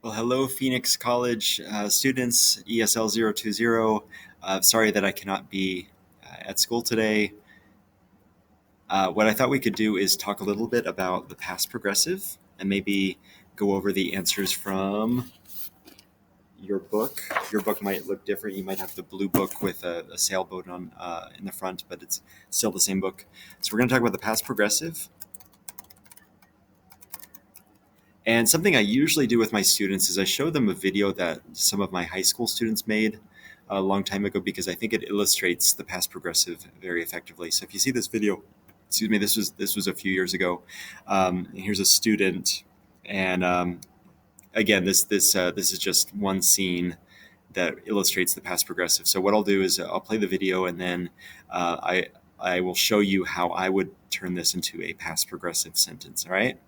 Well, hello, Phoenix College students, ESL 020. Sorry that I cannot be at school today. What I thought we could do is talk a little bit about the past progressive and maybe go over the answers from your book. Your book might look different. You might have the blue book with a sailboat on in the front, but it's still the same book. So we're going to talk about the past progressive. And something I usually do with my students is I show them a video that some of my high school students made a long time ago because I think it illustrates the past progressive very effectively. So if you see this video, excuse me, this was a few years ago. Here's a student, and again, this is just one scene that illustrates the past progressive. So what I'll do is I'll play the video, and then I will show you how I would turn this into a past progressive sentence. All right.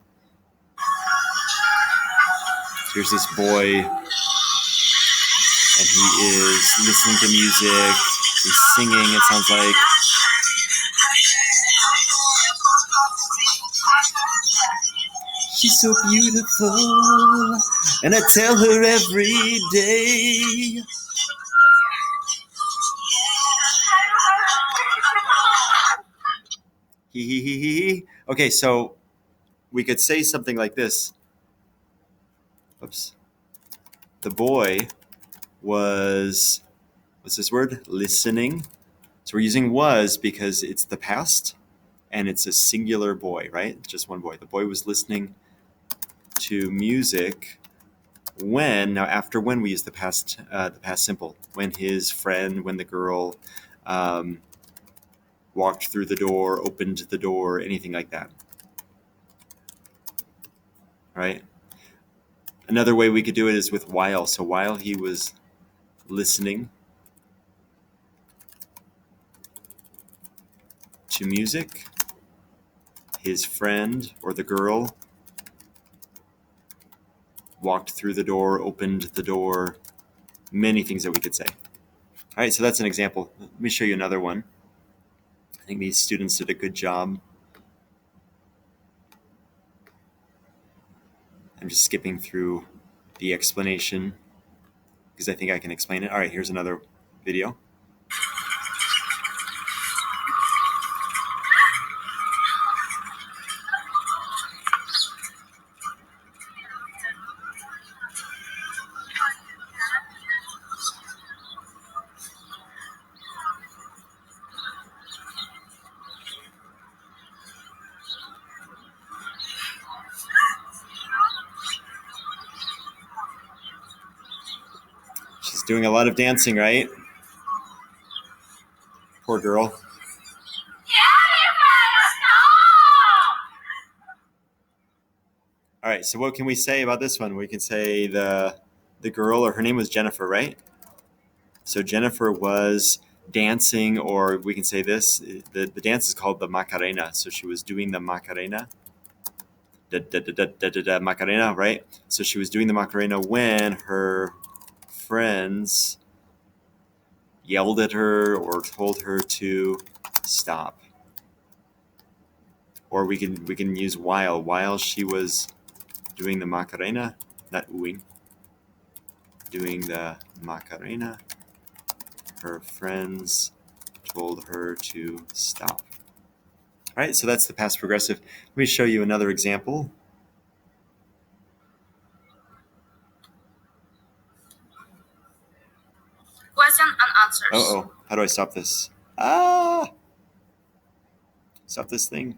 Here's this boy, and he is listening to music. He's singing, it sounds like. She's so beautiful, and I tell her every day. Hee hee hee hee. Okay, so we could say something like this. Oops. The boy was, what's this word? Listening. So we're using was because it's the past and it's a singular boy, right? Just one boy. The boy was listening to music when, now after when we use the past simple, when his friend, when the girl walked through the door, opened the door, anything like that. All right. Another way we could do it is with while. So while he was listening to music, his friend or the girl walked through the door, opened the door, many things that we could say. All right, so that's an example. Let me show you another one. I think these students did a good job. I'm just skipping through the explanation because I think I can explain it. All right, here's another video. She's doing a lot of dancing, right? Poor girl. All right, so what can we say about this one? We can say the girl, or her name was Jennifer, right? So Jennifer was dancing, or we can say this, the dance is called the Macarena. So she was doing the Macarena. Macarena, right? So she was doing the Macarena when her friends yelled at her or told her to stop. Or we can use while she was doing the Macarena, not oohing, doing the Macarena, her friends told her to stop. All right, so that's the past progressive. Let me show you another example. Question and answers. Uh-oh, how do I stop this? Stop this thing.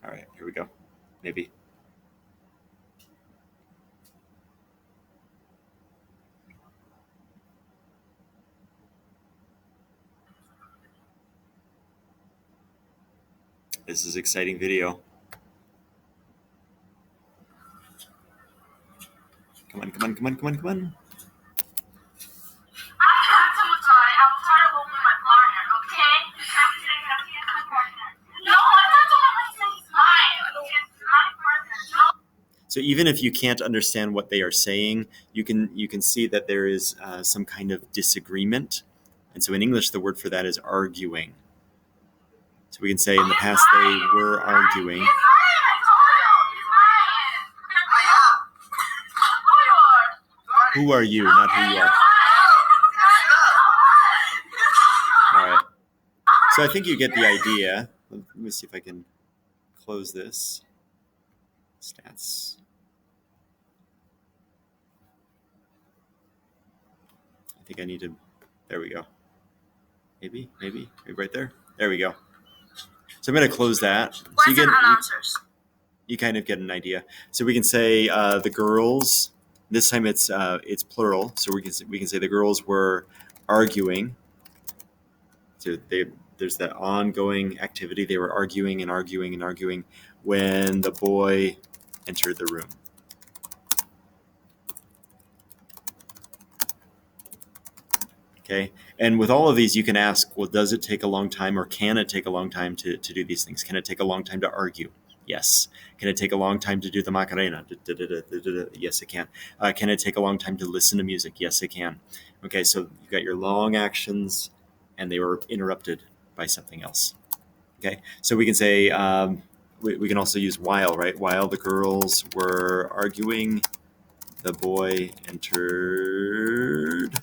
All right, here we go. Maybe. This is exciting video. Come on. I'm so sorry. I'm trying to open my partner, okay? No, I'm not going to say it's mine. It's my partner. No. So even if you can't understand what they are saying, you can see that there is some kind of disagreement. And so in English, the word for that is arguing. So we can say in the past they were arguing. Who are you, not who you are. All right. So I think you get the idea. Let me see if I can close this. Stats. I think I need to, there we go. Maybe right there. There we go. So I'm going to close that. So you kind of get an idea. So we can say the girls. This time it's plural. So we can say the girls were arguing. So there's that ongoing activity. They were arguing and arguing and arguing when the boy entered the room. Okay. And with all of these, you can ask, well, does it take a long time, or can it take a long time to do these things? Can it take a long time to argue? Yes. Can it take a long time to do the Macarena? Yes, it can. Can it take a long time to listen to music? Yes, it can. Okay, so you've got your long actions, and they were interrupted by something else. Okay, so we can say, we can also use while, right? While the girls were arguing, the boy entered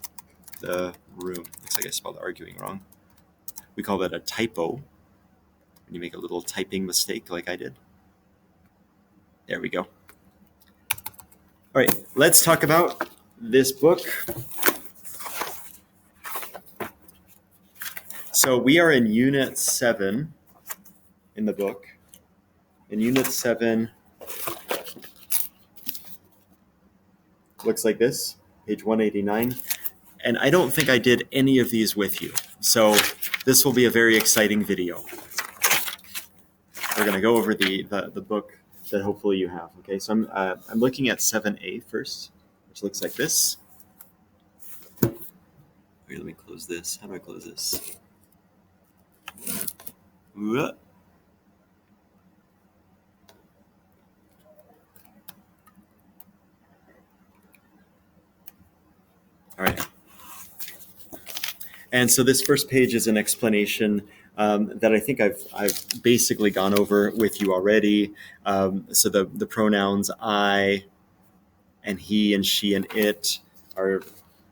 the room. Looks like I spelled arguing wrong. We call that a typo. When you make a little typing mistake like I did. There we go. All right, let's talk about this book. So we are in Unit 7 in the book. In Unit 7, looks like this, page 189. And I don't think I did any of these with you. So this will be a very exciting video. We're going to go over the book that hopefully you have. Okay, so I'm looking at 7A first, which looks like this. Wait, let me close this. How do I close this? All right. And so this first page is an explanation that I think I've basically gone over with you already. So the pronouns I and he and she and it are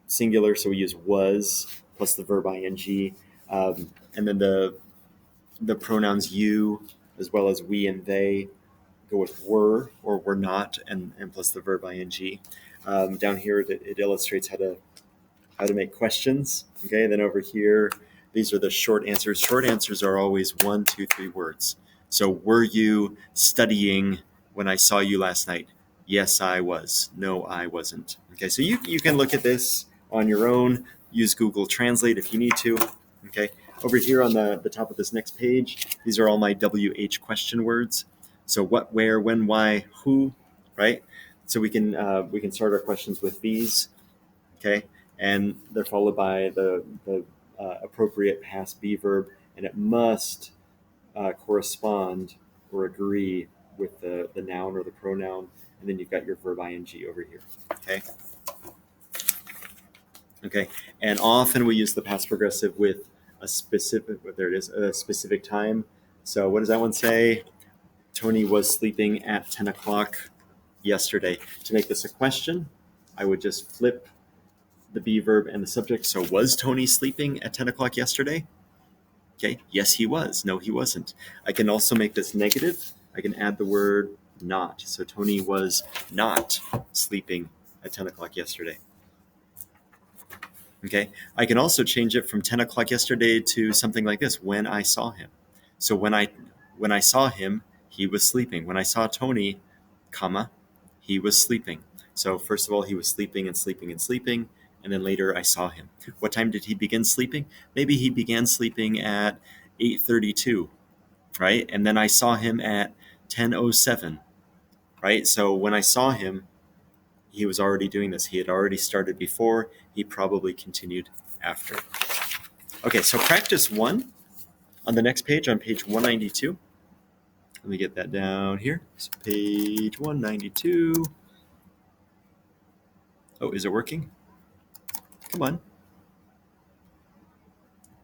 singular, so we use was plus the verb ing. And then the pronouns you as well as we and they go with were or were not and plus the verb ing. Down here it illustrates how to make questions. Okay, and then over here, these are the short answers. Short answers are always 1, 2, 3 words. So were you studying when I saw you last night? Yes, I was. No, I wasn't. Okay, so you can look at this on your own. Use Google Translate if you need to. Okay, over here on the top of this next page, these are all my WH question words. So what, where, when, why, who, right? So we can start our questions with these. Okay, and they're followed by the appropriate past be verb, and it must correspond or agree with the noun or the pronoun, and then you've got your verb ing over here. Okay, and often we use the past progressive with a specific, a specific time. So what does that one say? Tony was sleeping at 10 o'clock yesterday. To make this a question, I would just flip the be verb and the subject. So was Tony sleeping at 10 o'clock yesterday? Okay, yes, he was. No, he wasn't. I can also make this negative. I can add the word not. So Tony was not sleeping at 10 o'clock yesterday. Okay, I can also change it from 10 o'clock yesterday to something like this, when I saw him. So when I saw him, he was sleeping. When I saw Tony, comma, he was sleeping. So first of all, he was sleeping and sleeping and sleeping. And then later I saw him. What time did he begin sleeping? Maybe he began sleeping at 8:32, right? And then I saw him at 10:07, right? So when I saw him, he was already doing this. He had already started before. He probably continued after. Okay, so practice 1 on the next page, on page 192. Let me get that down here. So page 192. Oh, is it working? Come on.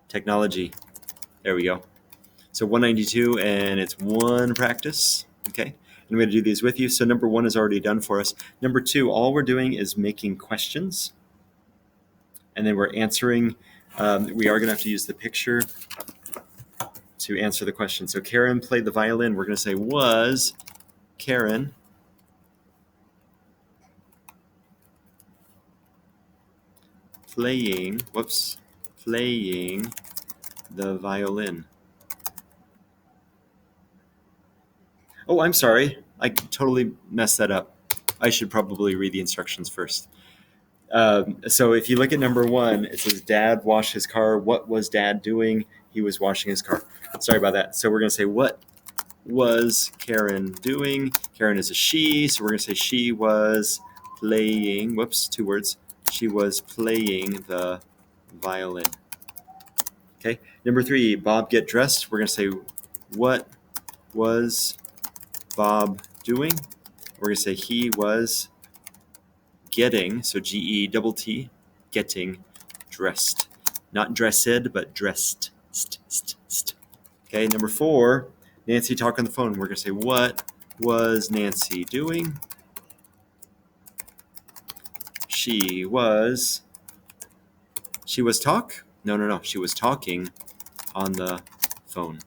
Technology. There we go. So 192, and it's one practice. Okay, and I'm going to do these with you. So number 1 is already done for us. Number 2, all we're doing is making questions, and then we're answering. We are going to have to use the picture to answer the question. So Karen played the violin. We're going to say, was Karen playing the violin? Oh, I'm sorry. I totally messed that up. I should probably read the instructions first. So if you look at number 1, it says Dad washed his car. What was Dad doing? He was washing his car. Sorry about that. So we're going to say, what was Karen doing? Karen is a she, so we're going to say she was playing, 2 words. She was playing the violin. Okay. Number 3, Bob get dressed. We're going to say, what was Bob doing? We're going to say he was getting, so G-E-T-T, getting dressed. Not dressed, but dressed. Okay, number 4, Nancy talk on the phone. We're going to say, what was Nancy doing? She was talk? No. She was talking on the phone.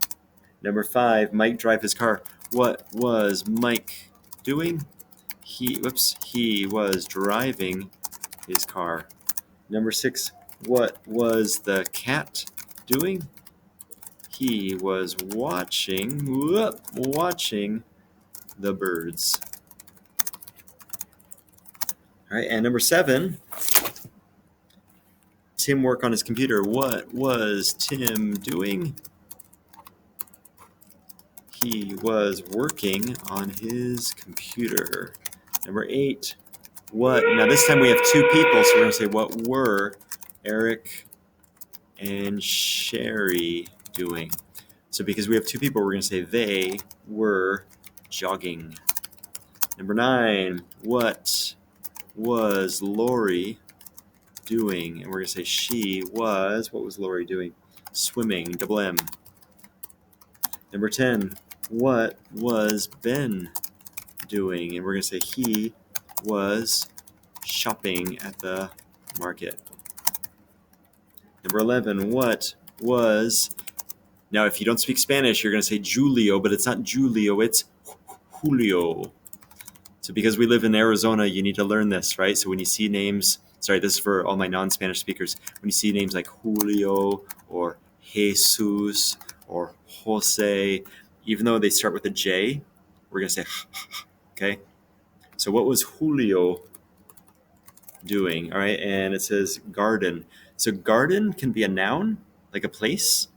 Number 5, Mike drive his car. What was Mike doing? He was driving his car. Number 6, what was the cat doing? He was watching the birds. All right, and number 7, Tim work on his computer. What was Tim doing? He was working on his computer. Number 8, now this time we have 2 people, so we're going to say, what were Eric and Sherry doing? So because we have 2 people, we're going to say they were jogging. Number 9, what was Lori doing? And we're going to say she was, what was Lori doing? Swimming, double M. Number 10, what was Ben doing? And we're going to say he was shopping at the market. Number 11, what was... Now, if you don't speak Spanish, you're going to say Julio, but it's not Julio, it's Julio. So because we live in Arizona, you need to learn this, right? So when you see names, sorry, this is for all my non-Spanish speakers. When you see names like Julio or Jesus or Jose, even though they start with a J, we're going to say, okay? So what was Julio doing? All right, and it says garden. So garden can be a noun, like a place,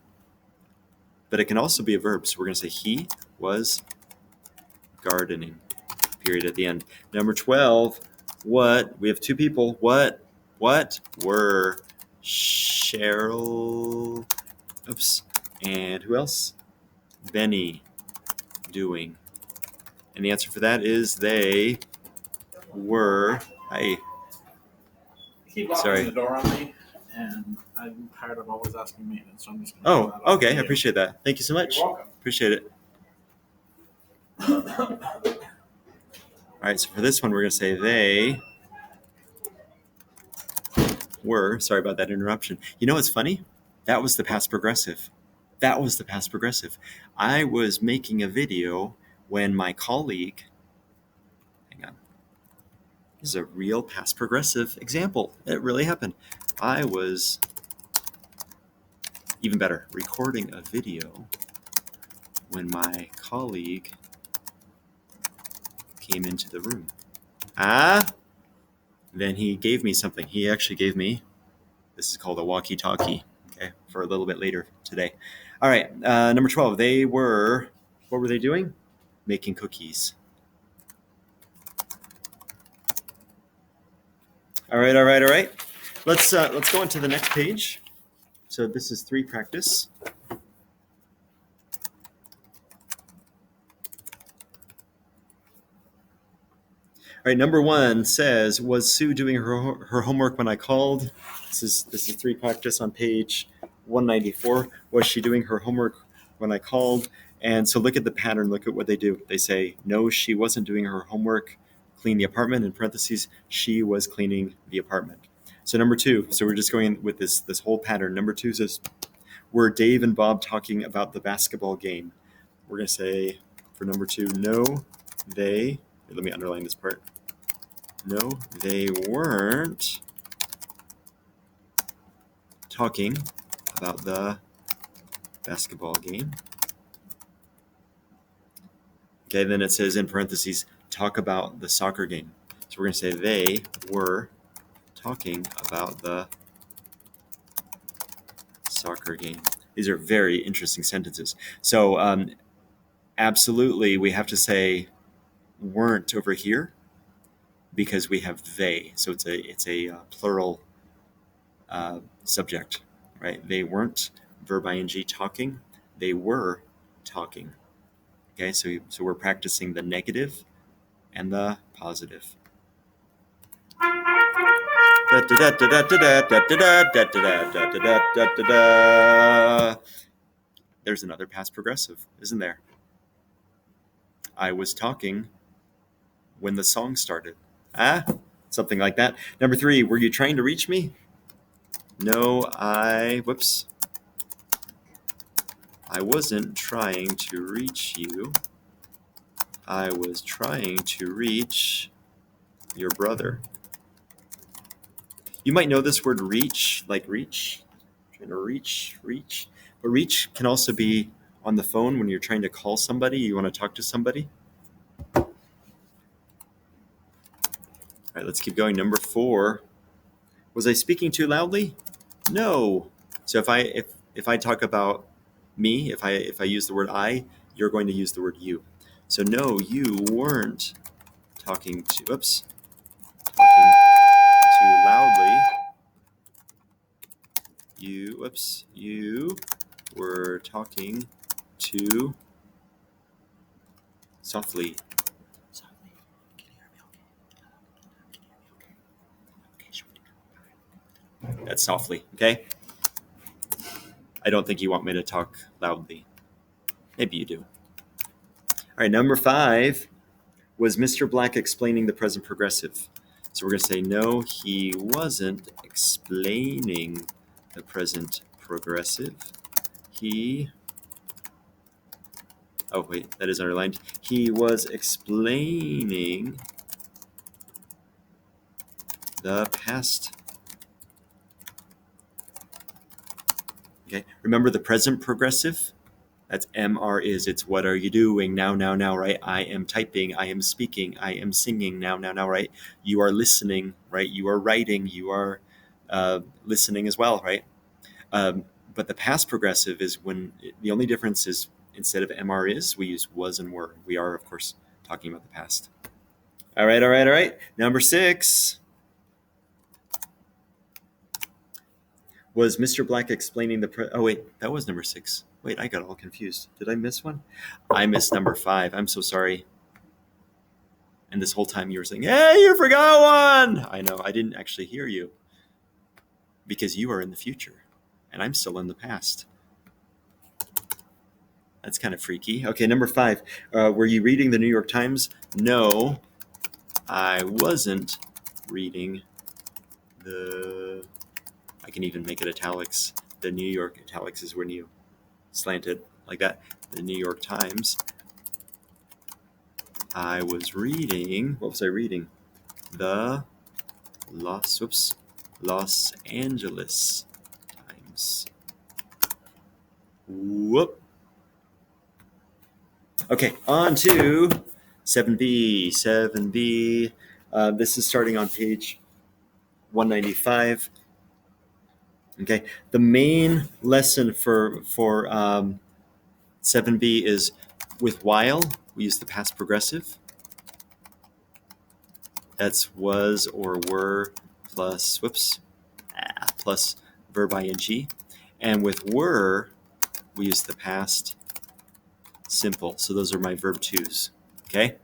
but it can also be a verb. So we're going to say he was gardening, period at the end. Number 12, we have 2 people. What were Cheryl, and who else? Benny doing? And the answer for that is they were, Keep locking sorry. the door on me, and I'm tired of always asking maintenance, so I'm just going to Oh, okay, I appreciate that. Thank you so much. You're welcome. Appreciate it. All right, so for this one, we're going to say they were, sorry about that interruption. You know what's funny? That was the past progressive. I was making a video when my colleague, hang on, this is a real past progressive example. It really happened. I was, even better, recording a video when my colleague came into the room. Then he gave me something. He actually gave me, this is called a walkie-talkie, okay, for a little bit later today. All right, number 12, what were they doing? Making cookies. All right. Let's go on to the next page. So this is 3 practice. All right, number 1 says, was Sue doing her homework when I called? This is 3 practice on page 194, was she doing her homework when I called? And so look at the pattern. Look at what they do. They say, no, she wasn't doing her homework. Clean the apartment. In parentheses, she was cleaning the apartment. So number 2. So we're just going with this whole pattern. Number 2 says, were Dave and Bob talking about the basketball game? We're going to say for number 2, no, they. Let me underline this part. No, they weren't talking about the basketball game. Okay, then it says in parentheses, talk about the soccer game. So we're going to say they were talking about the soccer game. These are very interesting sentences. So absolutely, we have to say weren't over here because we have they. So it's a plural subject, right? They weren't, verb ing, talking. They were talking. Okay, so we're practicing the negative and the positive. There's another past progressive, isn't there? I was talking when the song started. Something like that. Number 3, were you trying to reach me? No, I wasn't trying to reach you. I was trying to reach your brother. You might know this word reach, like reach, trying to reach. But reach can also be on the phone when you're trying to call somebody, you want to talk to somebody. All right, let's keep going. Number 4, was I speaking too loudly? No. So if I talk about me, if I use the word I, you're going to use the word you. So no, you weren't talking too loudly. You were talking too softly. Can you hear me okay? That's softly, okay? I don't think you want me to talk loudly. Maybe you do. All right, number 5, was Mr. Black explaining the present progressive? So we're going to say, no, he wasn't explaining the present progressive. That is underlined. He was explaining the past. Okay, remember the present progressive? That's MR is. It's what are you doing now, right? I am typing, I am speaking, I am singing now, right? You are listening, right? You are writing, you are listening as well, right? But the past progressive is when the only difference is instead of MR is, we use was and were. We are, of course, talking about the past. All right. Number 6. Was Mr. Black explaining that was number 6. Wait, I got all confused. Did I miss one? I missed number 5. I'm so sorry. And this whole time you were saying, hey, you forgot one. I know, I didn't actually hear you because you are in the future and I'm still in the past. That's kind of freaky. Okay, number 5. Were you reading the New York Times? No, I wasn't reading I can even make it italics. The New York italics is when you slant it like that. The New York Times. I was reading. What was I reading? The Los Angeles Times. Whoop. Okay, on to 7B. 7B. This is starting on page 195. Okay, the main lesson for 7B is with while, we use the past progressive. That's was or were plus verb ing. And with were, we use the past simple. So those are my verb twos. Okay,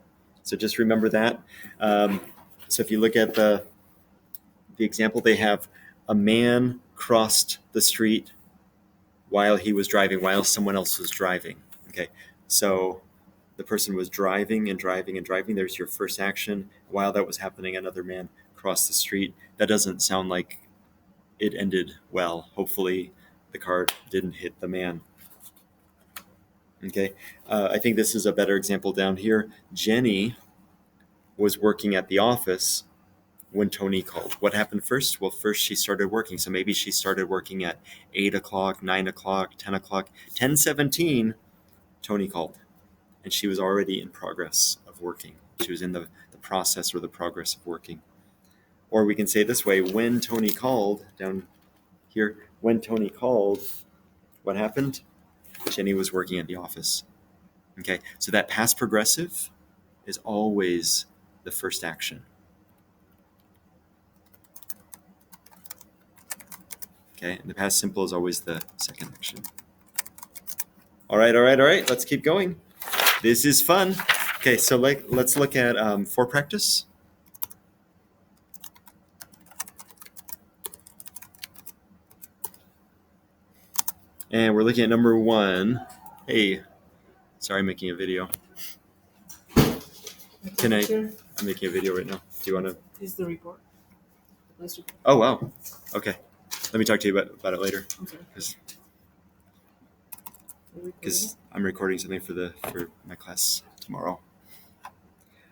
so just remember that. So if you look at the example, they have a man crossed the street while he was driving, while someone else was driving. Okay, so the person was driving and driving and driving. There's your first action. While that was happening, another man crossed the street. That doesn't sound like it ended well. Hopefully, the car didn't hit the man. Okay, I think this is a better example down here. Jenny was working at the office when Tony called. What happened first? Well, first she started working. So maybe she started working at 8 o'clock, 9 o'clock, 10 o'clock. 10:17, Tony called. And she was already in progress of working. She was in the process or the progress of working. Or we can say it this way, when Tony called, down here, when Tony called, what happened? Jenny was working at the office. Okay, so that past progressive is always the first action. Okay, and the past simple is always the second action. All right, let's keep going. This is fun. Okay, so let's look at for practice. And we're looking at number 1. Hey, sorry, I'm making a video. Can I? I'm making a video right now. Do you want to? Is the report? Oh, wow. Okay. Let me talk to you about it later. Okay. Because I'm recording something for my class tomorrow.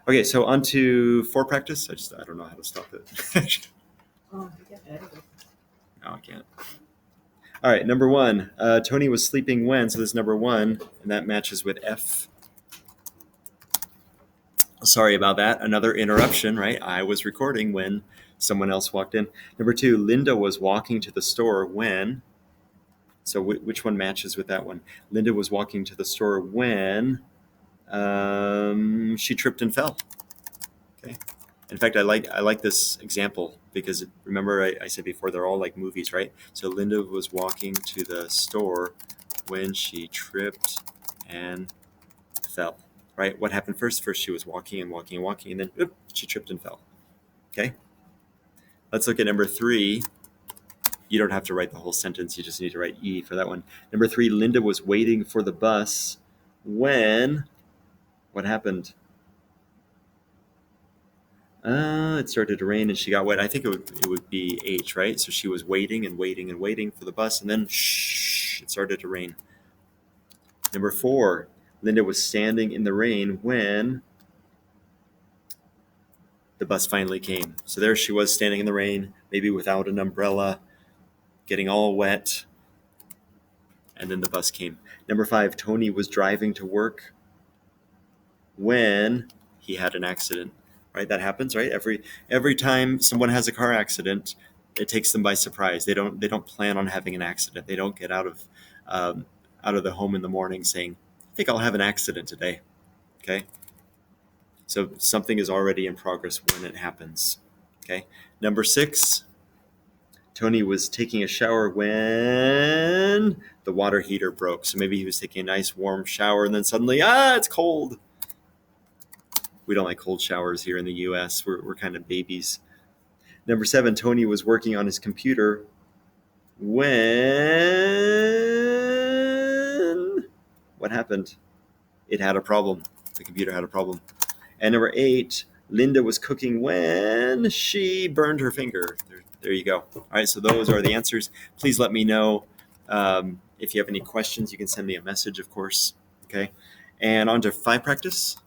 Okay, so on to for practice. I don't know how to stop it. Oh, you can edit it. No, I can't. All right, number 1. Tony was sleeping when? So this is number 1, and that matches with F. Sorry about that. Another interruption, right? I was recording when someone else walked in. Number 2, Linda was walking to the store when. So which one matches with that one? Linda was walking to the store when she tripped and fell. Okay. In fact, I like this example because remember I said before they're all like movies, right? So Linda was walking to the store when she tripped and fell. Right? What happened first? First she was walking and walking and walking, and then she tripped and fell. Okay? Let's look at number 3. You don't have to write the whole sentence. You just need to write E for that one. Number 3, Linda was waiting for the bus when... What happened? It started to rain and she got wet. I think it would be H, right? So she was waiting and waiting and waiting for the bus, and then it started to rain. Number 4, Linda was standing in the rain when the bus finally came. So there she was standing in the rain, maybe without an umbrella, getting all wet, and then the bus came. Number 5, Tony was driving to work when he had an accident. Right? That happens, right? Every time someone has a car accident, it takes them by surprise. They don't plan on having an accident. They don't get out of the home in the morning saying, "I think I'll have an accident today." Okay? So something is already in progress when it happens. Okay? Number 6, Tony was taking a shower when the water heater broke. So maybe he was taking a nice warm shower and then suddenly, it's cold. We don't like cold showers here in the US. We're kind of babies. Number 7, Tony was working on his computer when... What happened? It had a problem. The computer had a problem. And number 8, Linda was cooking when she burned her finger. There you go. All right, so those are the answers. Please let me know if you have any questions. You can send me a message, of course. Okay. And on to 5 practice.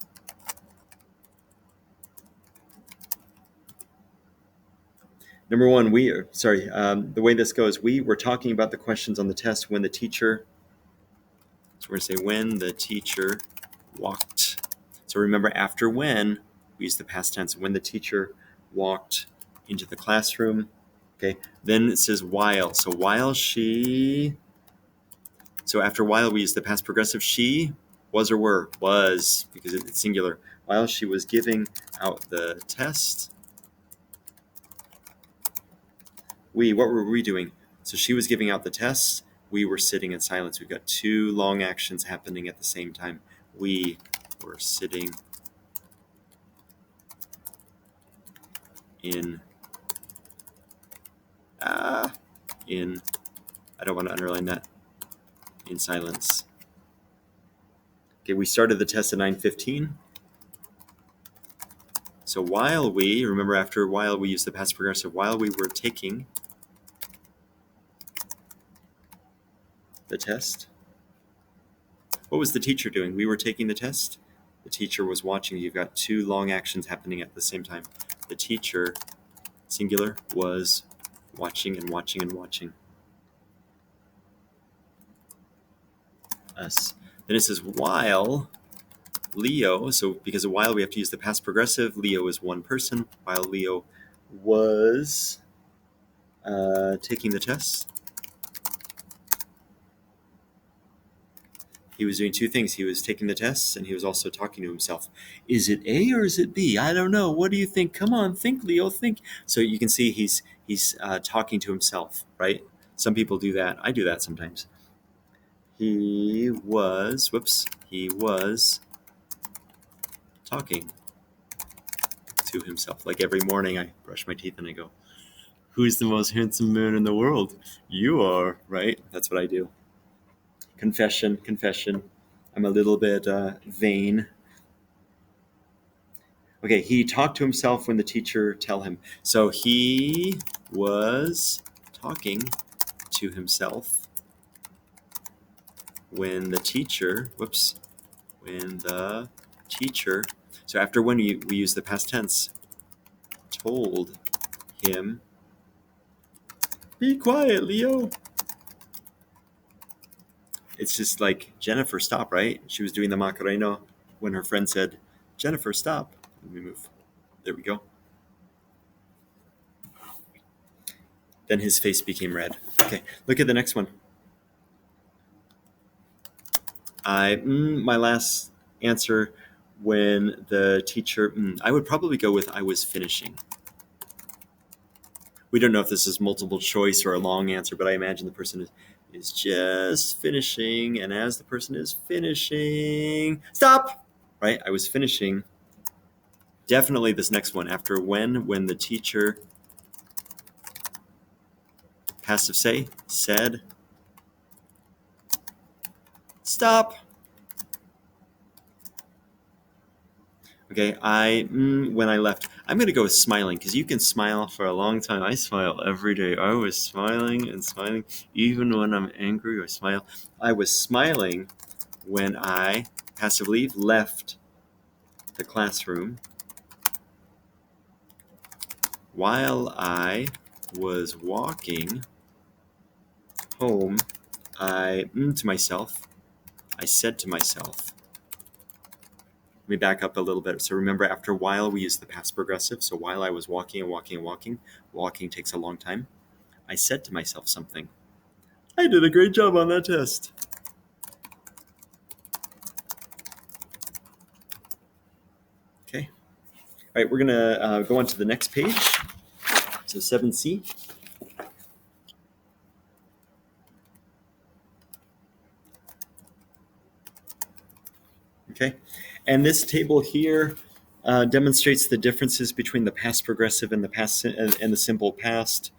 Number 1, the way this goes, we were talking about the questions on the test when the teacher, so we're going to say when the teacher walked. So remember, after when, we use the past tense, when the teacher walked into the classroom. Okay, then it says while. So after while, we use the past progressive. She was or were, was, because it's singular. While she was giving out the test, what were we doing? So she was giving out the tests. We were sitting in silence. We've got 2 long actions happening at the same time. We were sitting in, I don't want to underline that. in silence. Okay, we started the test at 9:15. So remember after while we use the past progressive, while we were taking the test, what was the teacher doing? We were taking the test. The teacher was watching. You've got two long actions happening at the same time. The teacher, singular, was watching and watching and watching us. Then it says while Leo, so because of while we have to use the past progressive, Leo is one person. While Leo was taking the test, he was doing two things. He was taking the tests and he was also talking to himself. Is it A or is it B? I don't know. What do you think? Come on, think, Leo, think. So you can see he's talking to himself, right? Some people do that. I do that sometimes. He was talking to himself. Like every morning I brush my teeth and I go, who's the most handsome man in the world? You are, right? That's what I do. Confession. I'm a little bit vain. Okay, he talked to himself when the teacher tell him. So he was talking to himself when the teacher, so after when we use the past tense, told him, be quiet, Leo. It's just like, Jennifer, stop, right? She was doing the Macarena when her friend said, Jennifer, stop. Let me move. There we go. Then his face became red. Okay, look at the next one. My last answer when the teacher, I would probably go with I was finishing. We don't know if this is multiple choice or a long answer, but I imagine the person is just finishing, and as the person is finishing, stop! Right? I was finishing. Definitely this next one, after when the teacher, passive say, said, stop! Okay, when I left, I'm going to go with smiling, because you can smile for a long time. I smile every day. I was smiling and smiling. Even when I'm angry, I smile. I was smiling when I, passive leave, left the classroom. While I was walking home, I said to myself, let me back up a little bit. So remember, after while, we use the past progressive. So while I was walking and walking and walking, walking takes a long time. I said to myself something. I did a great job on that test. Okay. All right, we're going to go on to the next page. So 7C. Okay. And this table here demonstrates the differences between the past progressive and the simple past.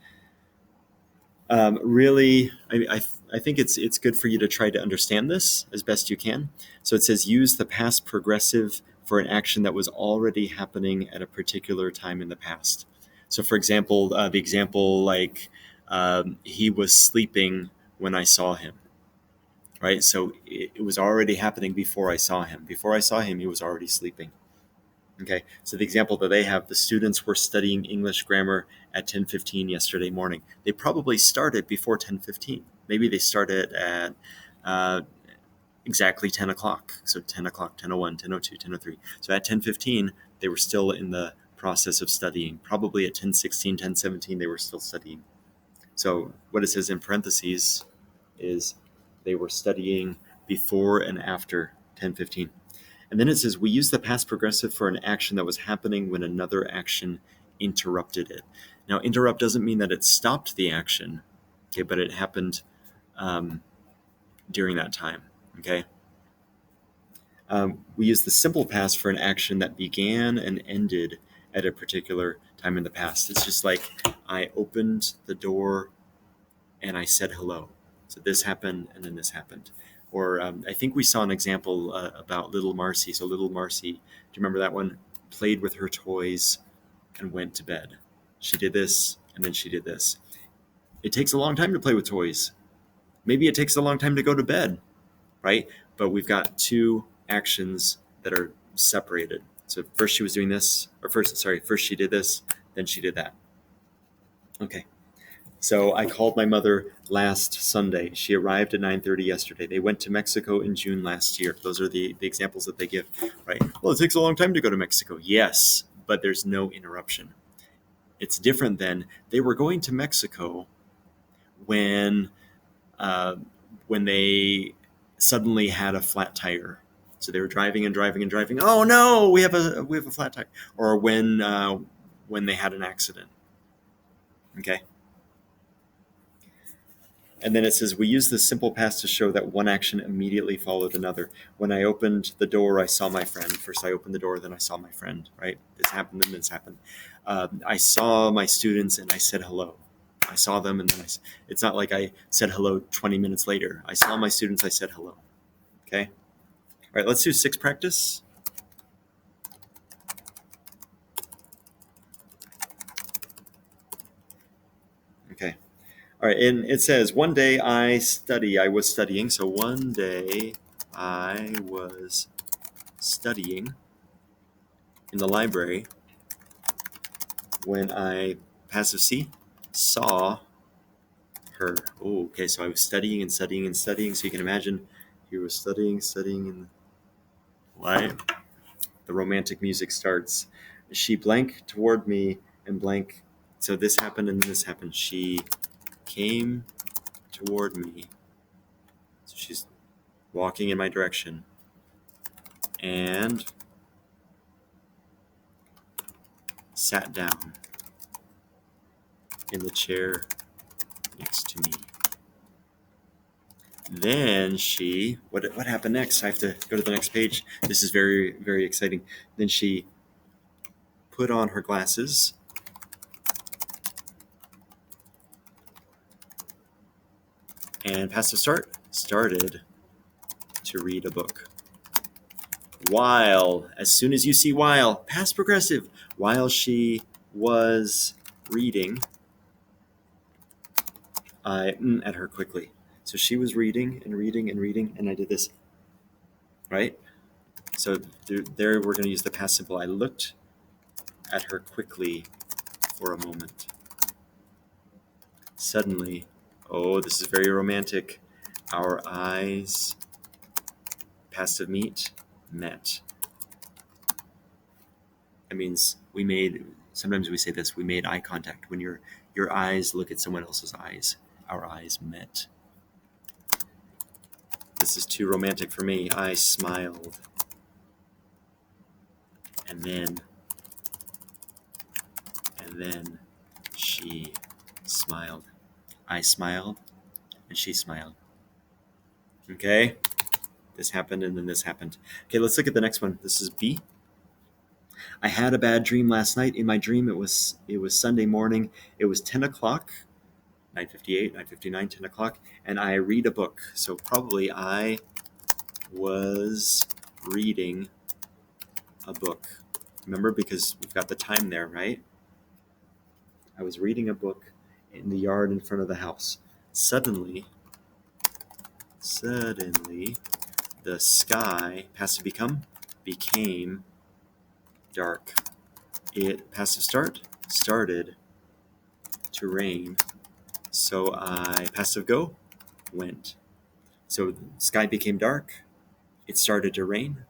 Really, I think it's good for you to try to understand this as best you can. So it says use the past progressive for an action that was already happening at a particular time in the past. So for example, the example like he was sleeping when I saw him, right? So it was already happening before I saw him. Before I saw him, he was already sleeping. Okay, so the example that they have, the students were studying English grammar at 10:15 yesterday morning. They probably started before 10:15. Maybe they started at exactly 10 o'clock. So 10 o'clock, 10:01, 10:02, 10:03. So at 10:15, they were still in the process of studying. Probably at 10:16, 10:17, they were still studying. So what it says in parentheses is they were studying before and after 10:15. And then it says, we use the past progressive for an action that was happening when another action interrupted it. Now, interrupt doesn't mean that it stopped the action, okay, but it happened during that time, okay? We use the simple past for an action that began and ended at a particular time in the past. It's just like I opened the door and I said hello. So this happened, and then this happened. Or I think we saw an example about little Marcy. So little Marcy, do you remember that one? Played with her toys and went to bed. She did this, and then she did this. It takes a long time to play with toys. Maybe it takes a long time to go to bed, right? But we've got two actions that are separated. So first she was doing this, or first she did this, then she did that. Okay. So I called my mother last Sunday. She arrived at 9:30 yesterday. They went to Mexico in June last year. Those are the examples that they give, right? Well, it takes a long time to go to Mexico. Yes, but there's no interruption. It's different than they were going to Mexico when they suddenly had a flat tire. So they were driving and driving and driving. Oh no, we have a flat tire. Or when they had an accident. Okay. And then it says, we use this simple past to show that one action immediately followed another. When I opened the door, I saw my friend. First I opened the door, then I saw my friend, right? This happened, then this happened. I saw my students and I said hello. I saw them and then it's not like I said hello 20 minutes later. I saw my students, I said hello. Okay? All right, let's do 6 practice. Okay. All right, and it says, one day I was studying. So one day I was studying in the library when I, passive C, saw her. Oh, okay, so I was studying and studying and studying. So you can imagine he was studying, and why? The romantic music starts. She blank toward me and blank. So this happened and this happened. She came toward me. So she's walking in my direction. And sat down in the chair next to me. Then she, what happened next? I have to go to the next page. This is very, very exciting. Then she put on her glasses and passive start, started to read a book. While, as soon as you see while, past progressive, while she was reading, I at her quickly. So she was reading and reading and reading, and I did this, right? So there we're going to use the past simple. I looked at her quickly for a moment. Suddenly, oh, this is very romantic. Our eyes, passive met. That means sometimes we say this, we made eye contact. When your eyes look at someone else's eyes, our eyes met. This is too romantic for me. I smiled. And then she smiled. I smiled, and she smiled. Okay? This happened, and then this happened. Okay, let's look at the next one. This is B. I had a bad dream last night. In my dream, it was Sunday morning. It was 10 o'clock, 9:58, 9:59, 10 o'clock, and I read a book. So probably I was reading a book. Remember, because we've got the time there, right? I was reading a book in the yard in front of the house. Suddenly, the sky, passive become, became dark. It, passive start, started to rain. So I, passive go, went. So the sky became dark. It started to rain.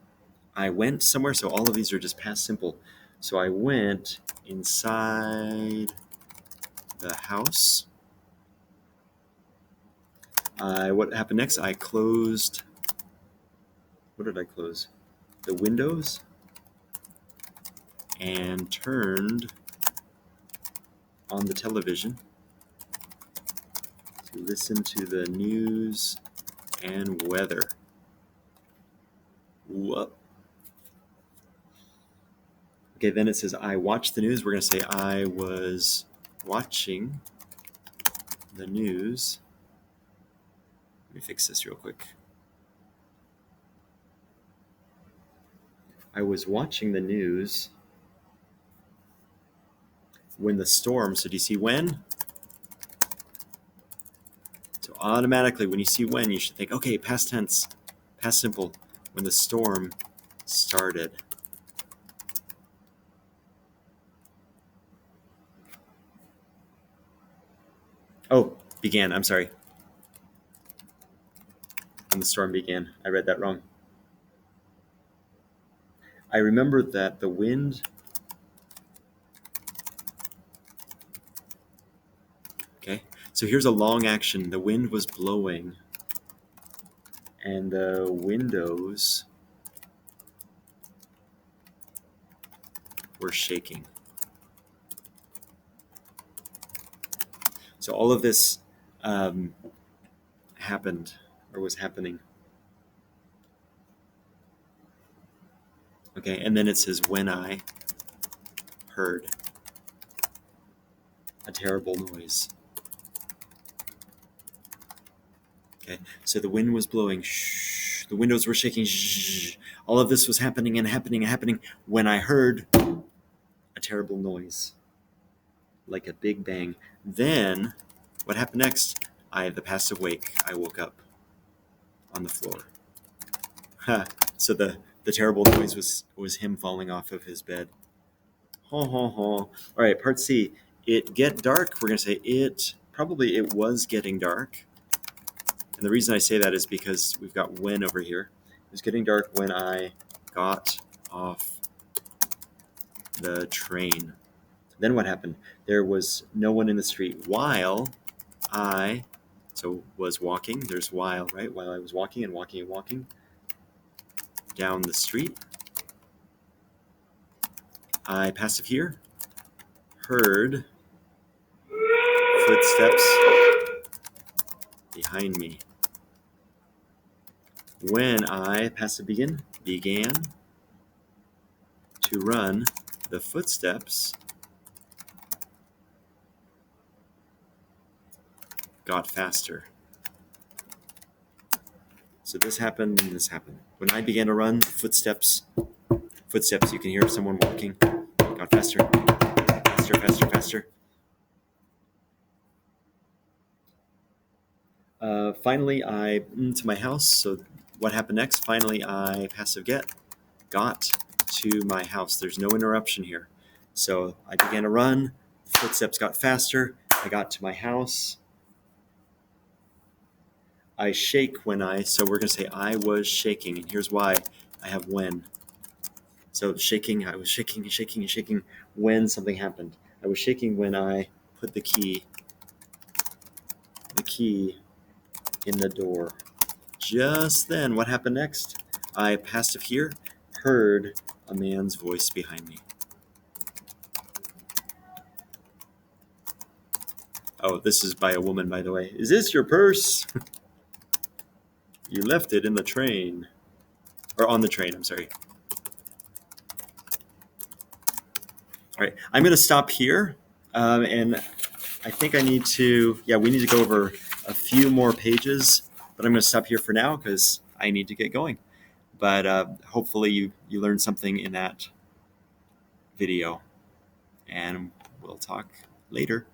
I went somewhere. So all of these are just past simple. So I went inside the house. What happened next? I closed. What did I close? The windows and turned on the television to listen to the news and weather. Whoop. Okay, then it says I watched the news. We're going to say I was watching the news Let me fix this real quick. I was watching the news when the storm, so do you see when? So automatically when you see when, you should think, okay, past tense, past simple, when the storm started. Oh, began, I'm sorry. When the storm began, I read that wrong. I remember that the wind, okay, so here's a long action. The wind was blowing and the windows were shaking. So all of this happened or was happening. Okay, and then it says, when I heard a terrible noise. Okay, so the wind was blowing, shh, the windows were shaking, shh. All of this was happening and happening and happening when I heard a terrible noise, like a big bang. Then, what happened next? The passive wake, I woke up on the floor. So the terrible noise was him falling off of his bed. Ho, ho, ho. All right, part C. It get dark. We're going to say it was getting dark. And the reason I say that is because we've got when over here. It was getting dark when I got off the train. Then what happened? There was no one in the street while I was walking. There's while, right? While I was walking and walking and walking down the street. I passive here heard footsteps behind me. When I passive began to run, the footsteps got faster. So this happened and this happened. When I began to run, footsteps, you can hear someone walking, got faster, faster, faster, faster. Finally, to my house. So what happened next? Finally, I passive got to my house. There's no interruption here. So I began to run, footsteps got faster, I got to my house. I shake so we're going to say I was shaking, and here's why. I have when. So shaking, I was shaking and shaking and shaking when something happened. I was shaking when I put the key in the door. Just then, what happened next? I passive here heard a man's voice behind me. Oh, this is by a woman, by the way. Is this your purse? You left it in the train. Or on the train, I'm sorry. All right, I'm going to stop here. And I think we need to go over a few more pages. But I'm going to stop here for now because I need to get going. But hopefully you learned something in that video. And we'll talk later.